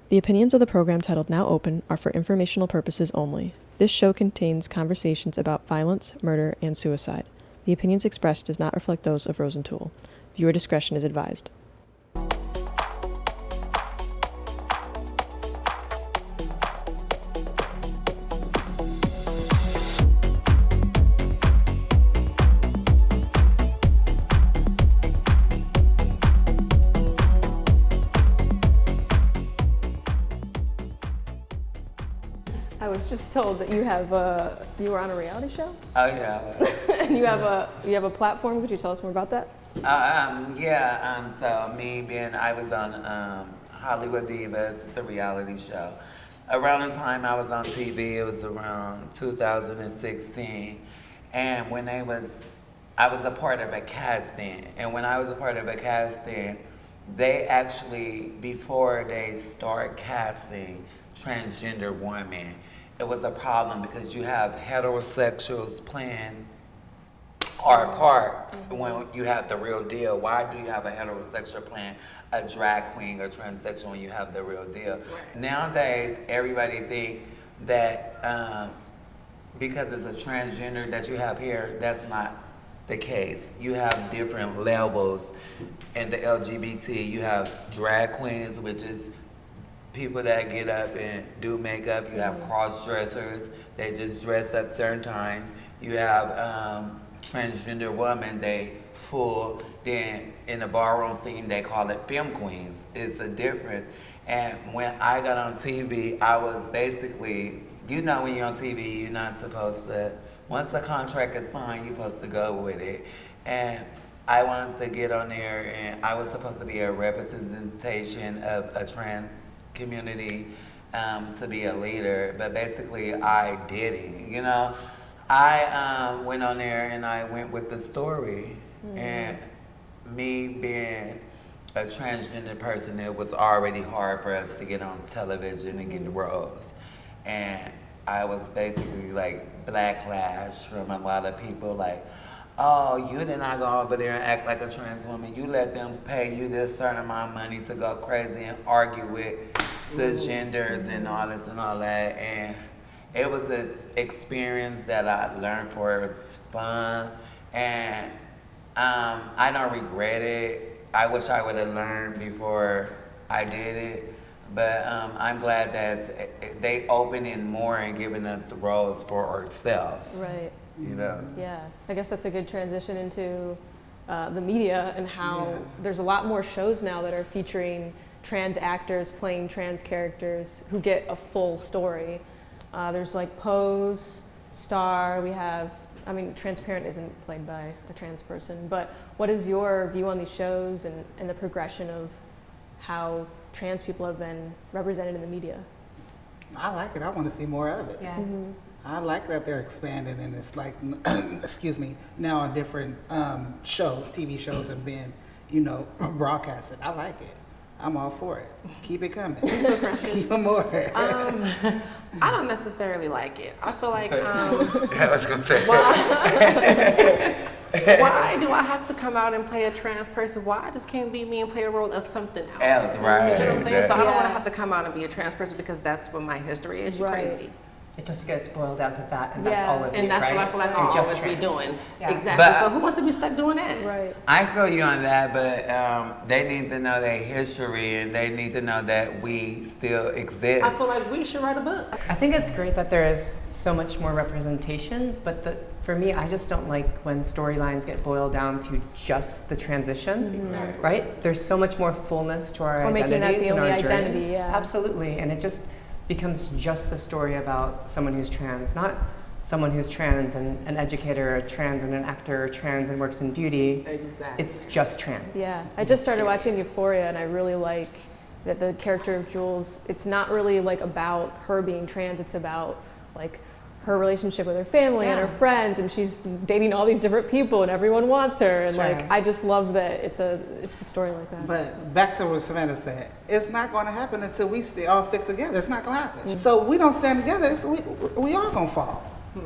The opinions of the program titled Now Open are for informational purposes only. This show contains conversations about violence, murder, and suicide. The opinions expressed does not reflect those of Rose and Toole. Viewer discretion is advised. I was just told that you were on a reality show. Oh yeah. And you have a platform. Could you tell us more about that? So I was on Hollywood Divas. It's a reality show. Around the time I was on TV, it was around 2016, and I was a part of a casting. And when I was a part of a casting, they actually, before they start casting transgender women, it was a problem because you have heterosexuals playing our part when you have the real deal. Why do you have a heterosexual playing a drag queen or transsexual when you have the real deal? Right. Nowadays, everybody think that because it's a transgender that you have here, that's not the case. You have different levels in the LGBT. You have drag queens, which is people that get up and do makeup. You have cross-dressers, they just dress up certain times. You have transgender women, they full. Then in the ballroom scene, they call it film queens. It's a difference. And when I got on TV, I was basically, when you're on TV, you're not supposed to, once a contract is signed, you're supposed to go with it. And I wanted to get on there, and I was supposed to be a representation of a trans community, to be a leader, but basically I didn't, I went on there and I went with the story. And me being a transgender person, it was already hard for us to get on television and get the roles. And I was basically like backlash from a lot of people, like, oh, you did not go over there and act like a trans woman. You let them pay you this certain amount of money to go crazy and argue with cisgenders and all this and all that. And it was an experience that I learned for. It was fun. And I don't regret it. I wish I would have learned before I did it. But I'm glad that they opening more and giving us roles for ourselves. Right. Yeah, I guess that's a good transition into the media and how there's a lot more shows now that are featuring trans actors playing trans characters who get a full story. There's like Pose, Star, Transparent isn't played by a trans person, but what is your view on these shows and the progression of how trans people have been represented in the media? I like it. I want to see more of it. Yeah. I like that they're expanding, and it's like, excuse me, now on different shows, TV shows, and being, broadcasted. I like it. I'm all for it. Keep it coming. Even more. I don't necessarily like it. I feel like, I was gonna say. Why do I have to come out and play a trans person? Why I just can't be me and play a role of something else? Right. You see what I'm saying? So I don't want to have to come out and be a trans person because that's what my history is. You're crazy. It just gets boiled down to that, and that's all of it, and that's right? what I feel like I'll always be doing. Yeah. Exactly. But, so who wants to be stuck doing that? Right. I feel you on that, but they need to know their history, and they need to know that we still exist. I feel like we should write a book. I think it's great that there is so much more representation, but for me, I just don't like when storylines get boiled down to just the transition, right? There's so much more fullness to our identities making that the and only our identity, journeys. yeah. Absolutely, and it just becomes just the story about someone who's trans, not someone who's trans and an educator, or trans and an actor, or trans and works in beauty. Exactly. It's just trans. Yeah, I just started watching Euphoria, and I really like that the character of Jules, it's not really like about her being trans, it's about like her relationship with her family and her friends, and she's dating all these different people and everyone wants her, and like I just love that it's a story like that. But back to what Savanna said, it's not going to happen until we all stick together. It's not going to happen. So we don't stand together, we all going to fall.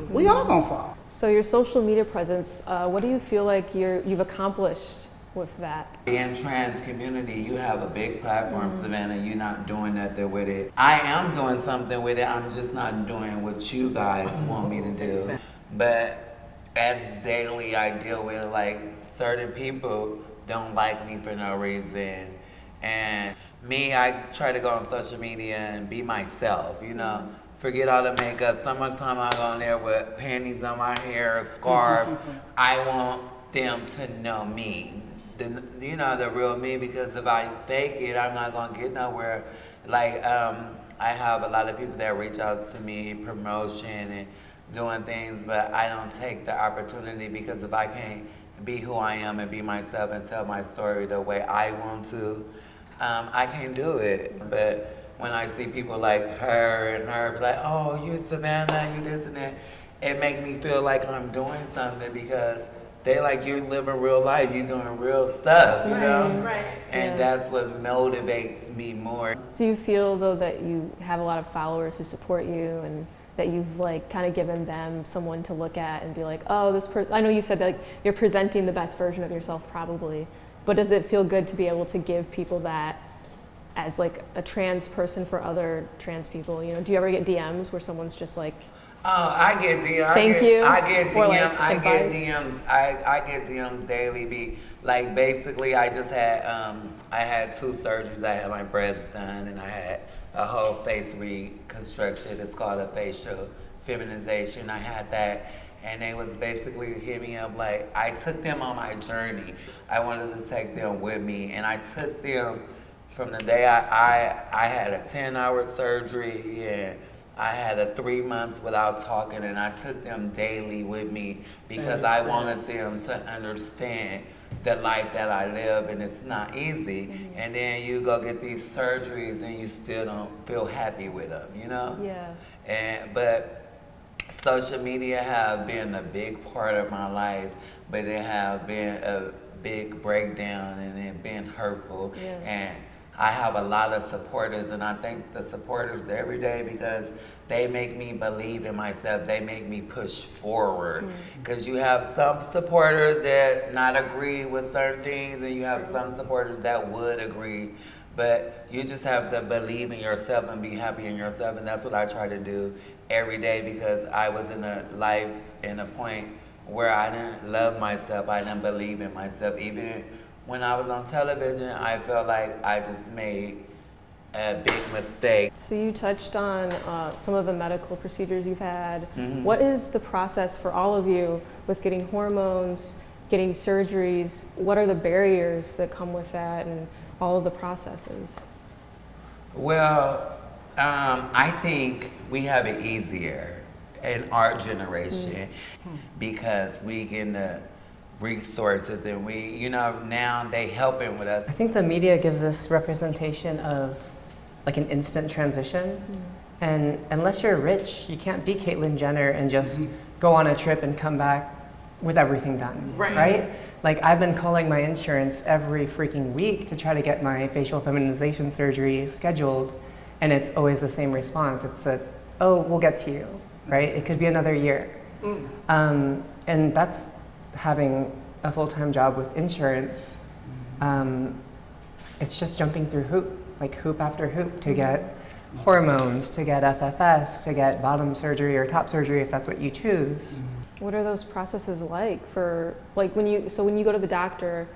We all going to fall. So your social media presence, what do you feel like you've accomplished with that? In trans community, you have a big platform, Savannah. You're not doing nothing with it. I am doing something with it. I'm just not doing what you guys want me to do. But as daily, I deal with like certain people don't like me for no reason. And me, I try to go on social media and be myself, you know. Forget all the makeup. Summertime, I go on there with panties on my hair, a scarf. I want them to know me, the real me, because if I fake it, I'm not gonna get nowhere. Like, I have a lot of people that reach out to me, promotion and doing things, but I don't take the opportunity because if I can't be who I am and be myself and tell my story the way I want to, I can't do it. But when I see people like her and her be like, oh, you Savannah, you this and that, it make me feel like I'm doing something because they like you living real life, you doing real stuff, you know? Right. And that's what motivates me more. Do you feel though that you have a lot of followers who support you and that you've like kind of given them someone to look at and be like, oh, I know you said that like, you're presenting the best version of yourself probably, but does it feel good to be able to give people that as like a trans person for other trans people? You know, do you ever get DMs where someone's just like, oh, I get DMs. Thank you. I get DMs. Like, I get advice? DMs. I get DMs daily. Like basically, I just had I had 2 surgeries. I had my breasts done, and I had a whole face reconstruction. It's called a facial feminization. I had that, and they was basically hitting me up like I took them on my journey. I wanted to take them with me, and I took them from the day I had a 10-hour surgery and I had a 3 months without talking, and I took them daily with me because I wanted them to understand the life that I live, and it's not easy. And then you go get these surgeries and you still don't feel happy with them, you know? yeah. But social media have been a big part of my life, but it have been a big breakdown and it been hurtful. Yeah. And I have a lot of supporters, and I thank the supporters every day because they make me believe in myself. They make me push forward. Because you have some supporters that not agree with certain things, and you have some supporters that would agree. But you just have to believe in yourself and be happy in yourself, and that's what I try to do every day because I was in a life and a point where I didn't love myself. I didn't believe in myself. Even when I was on television, I felt like I just made a big mistake. So you touched on some of the medical procedures you've had. Mm-hmm. What is the process for all of you with getting hormones, getting surgeries? What are the barriers that come with that and all of the processes? Well, I think we have it easier in our generation because we get the resources and we, now they helping with us. I think the media gives us representation of like an instant transition. And unless you're rich, you can't be Caitlyn Jenner and just go on a trip and come back with everything done, right? Like I've been calling my insurance every freaking week to try to get my facial feminization surgery scheduled, and it's always the same response. It's oh, we'll get to you, right? It could be another year. And that's having a full-time job with insurance. It's just jumping through hoop after hoop to get hormones, to get FFS, to get bottom surgery or top surgery if that's what you choose. What are those processes like for, like when you go to the doctor,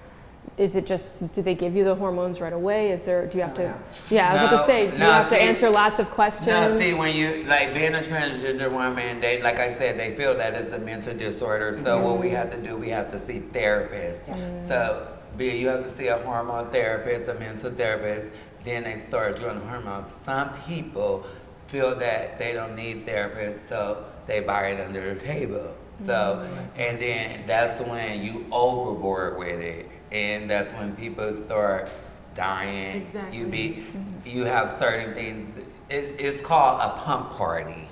is it just, do they give you the hormones right away? Do you have to, I was about to say, do you have to answer lots of questions? No, see, when you, like being a transgender woman, they, like I said, they feel that it's a mental disorder. So what we have to do, we have to see therapists. So you have to see a hormone therapist, a mental therapist, then they start doing hormones. Some people feel that they don't need therapists, so they buy it under the table. So, and then that's when you overboard with it. And that's when people start dying. Exactly. You have certain things. It's called a pump party.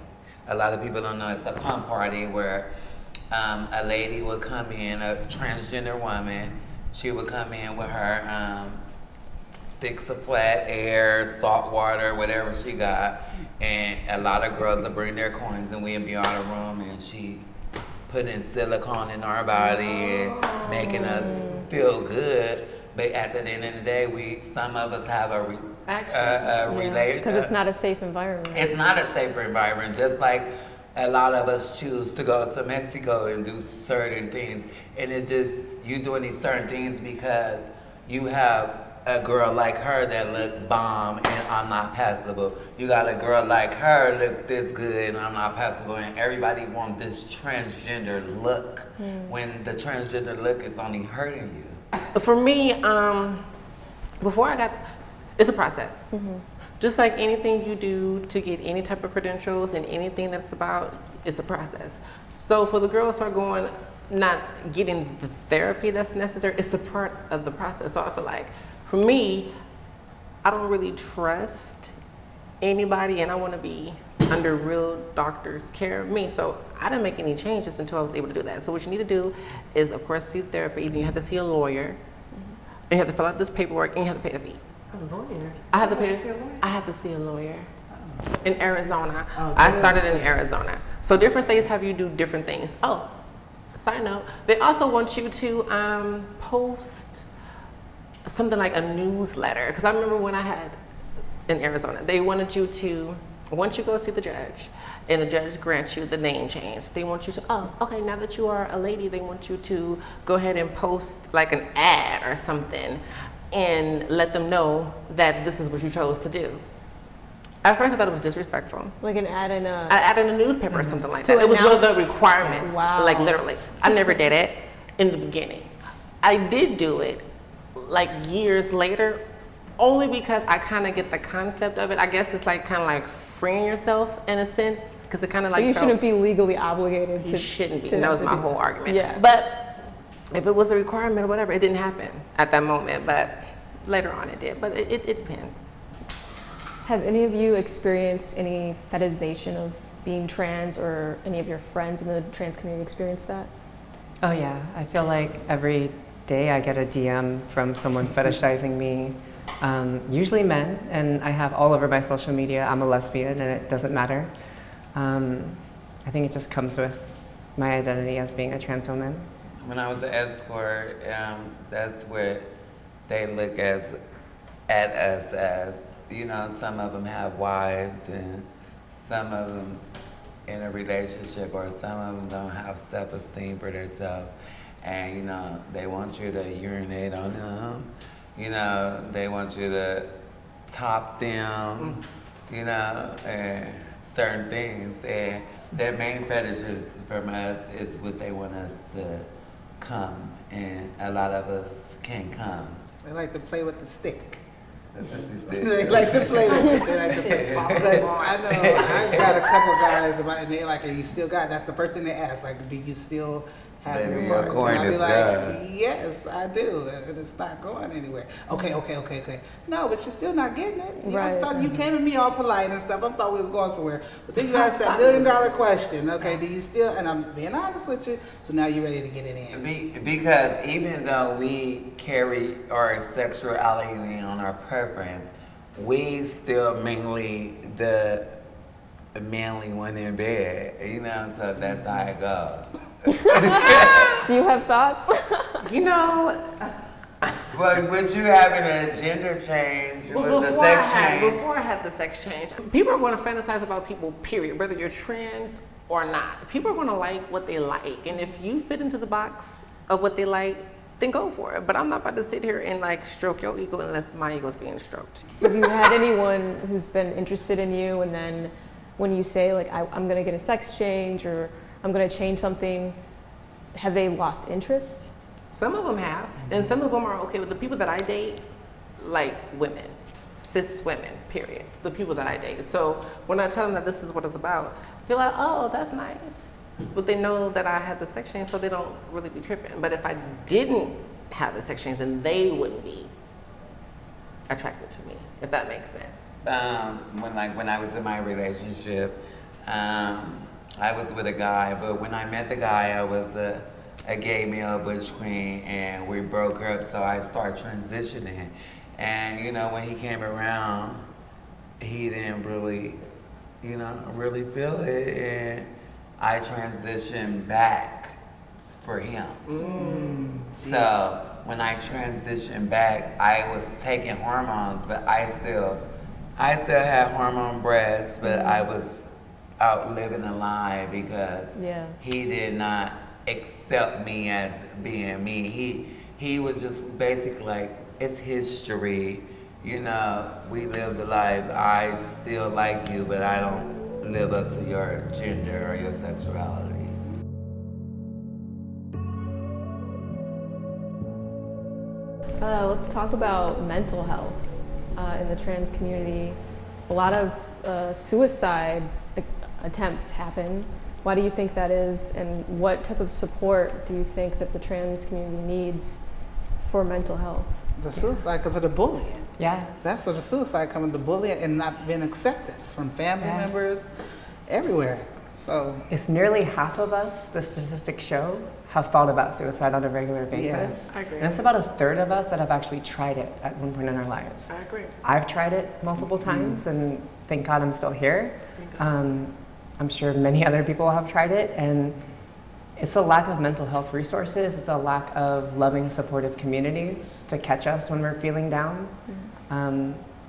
A lot of people don't know it's a pump party where a lady would come in, a transgender woman. She would come in with her fix a flat air, salt water, whatever she got, and a lot of girls would bring their coins, and we'd be on a room, and she putting silicone in our body and making us feel good, but at the end of the day, some of us have a relate because it's not a safe environment. It's not a safe environment. Just like a lot of us choose to go to Mexico and do certain things, and you doing these certain things because you have a girl like her that look bomb and I'm not passable. You got a girl like her look this good and I'm not passable, and everybody want this transgender look when the transgender look is only hurting you. For me, it's a process. Just like anything you do to get any type of credentials and anything that's about, it's a process. So for the girls who are not getting the therapy that's necessary, it's a part of the process. So I feel like, for me, I don't really trust anybody, and I want to be under real doctor's care of me. So I didn't make any changes until I was able to do that. So what you need to do is, of course, see therapy. You have to see a lawyer, and you have to fill out this paperwork, and you have to pay a fee. A lawyer? I had to see a lawyer in Arizona. Oh, I started in Arizona. So different states have you do different things. Oh, side note, they also want you to post something like a newsletter. Because I remember when I had in Arizona, they wanted you to, once you go see the judge and the judge grants you the name change, they want you to, oh, okay, now that you are a lady, they want you to go ahead and post like an ad or something and let them know that this is what you chose to do. At first I thought it was disrespectful. Like an ad in a newspaper or something like that. It was one of the requirements. Wow. Like literally. I never did it in the beginning. I did do it like years later, only because I kind of get the concept of it. I guess it's like kind of like freeing yourself in a sense, because it kind of like. But you shouldn't be legally obligated to. You shouldn't be. And that was my whole argument. Yeah. But if it was a requirement or whatever, it didn't happen at that moment. But later on, it did. But it depends. Have any of you experienced any fetishization of being trans, or any of your friends in the trans community experienced that? Oh yeah, I feel like every day I get a DM from someone fetishizing me, usually men, and I have all over my social media, I'm a lesbian and it doesn't matter. I think it just comes with my identity as being a trans woman. When I was an escort, that's where they look at us as, you know, some of them have wives and some of them in a relationship, or some of them don't have self-esteem for themselves. And, you know, they want you to urinate on them. You know, they want you to top them, you know, and certain things. And their main fetishes from us is what they want us to come. And a lot of us can't come. They like to play with the stick. They They like to play with it. They like to play. Because I know I got a couple guys and they like, are you still got? That's the first thing they ask. Like, do you still have Baby, your your parts? corn And I'll be is like, done. yes, I do, and it's not going anywhere. Okay. No, but you're still not getting it. You know, I Right. thought you came to me all polite and stuff. I thought we was going somewhere. But then you asked that $1 million question. Okay, do you still? And I'm being honest with you. So now you're ready to get it in. Because even though we carry our sexuality on our preference, we still mainly the manly one in bed, you know, so that's how it goes. Do you have thoughts? You know, But with you having a gender change, with the before sex change, before I had the sex change, people are going to fantasize about people, period, whether you're trans or not. People are going to like what they like, and if you fit into the box of what they like, then go for it. But I'm not about to sit here and like stroke your ego unless my ego's being stroked. Have you had anyone who's been interested in you, and then when you say like I'm gonna get a sex change or I'm gonna change something, have they lost interest? Some of them have, and some of them are okay with the people that I date, like women, cis women, period. The people that I date. So when I tell them that this is what it's about, they're like, oh, that's nice. But they know that I had the sex change, so they don't really be tripping. But if I didn't have the sex change, then they wouldn't be attracted to me, if that makes sense. when I was in my relationship, I was with a guy, but when I met the guy, I was a gay male butch queen, and we broke up, so I started transitioning. And, you know, when he came around, he didn't really, you know, really feel it, and I transitioned back for him. So when I transitioned back, I was taking hormones, but I still had hormone breasts, but I was out living a lie because he did not accept me as being me. He was just basically like, it's history. You know, we lived the life. I still like you, but I don't live up to your gender or your sexuality. Let's talk about mental health in the trans community. A lot of suicide attempts happen. Why do you think that is, and what type of support do you think that the trans community needs for mental health? The suicide because of the bullying. Yeah. That's what the suicide coming, the bullying and not being acceptance from family members, everywhere. So it's nearly half of us, the statistics show, have thought about suicide on a regular basis. Yes. I agree. And it's about a third of us that have actually tried it at one point in our lives. I agree. I've tried it multiple times, and thank God I'm still here. I'm sure many other people have tried it, and it's a lack of mental health resources. It's a lack of loving, supportive communities to catch us when we're feeling down.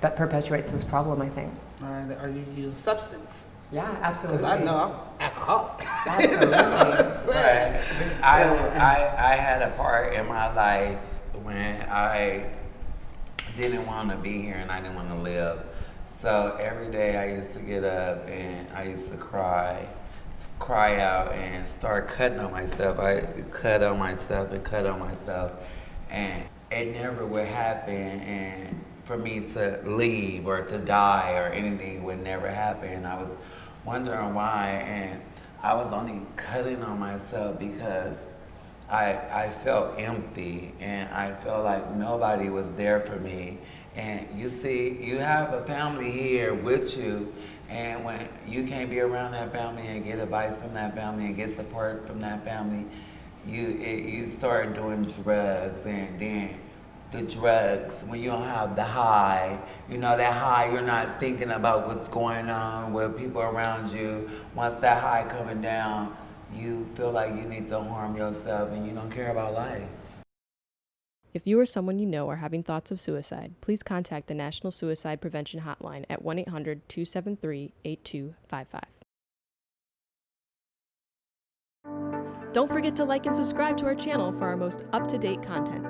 That perpetuates this problem, I think. or you use substance. Yeah, absolutely. Because I know I'm alcoholic. Absolutely. Right. I had a part in my life when I didn't want to be here and I didn't want to live. So every day I used to get up and I used to cry out and start cutting on myself. I cut on myself and cut on myself. And it never would happen. And for me to leave or to die or anything would never happen. I was wondering why, and I was only cutting on myself because I felt empty and I felt like nobody was there for me. And you see, you have a family here with you, and when you can't be around that family and get advice from that family and get support from that family, you start doing drugs, and then the drugs, when you don't have the high, you know, that high, you're not thinking about what's going on with people around you. Once that high coming down, you feel like you need to harm yourself and you don't care about life. If you or someone you know are having thoughts of suicide, please contact the National Suicide Prevention Hotline at 1-800-273-8255. Don't forget to like and subscribe to our channel for our most up-to-date content.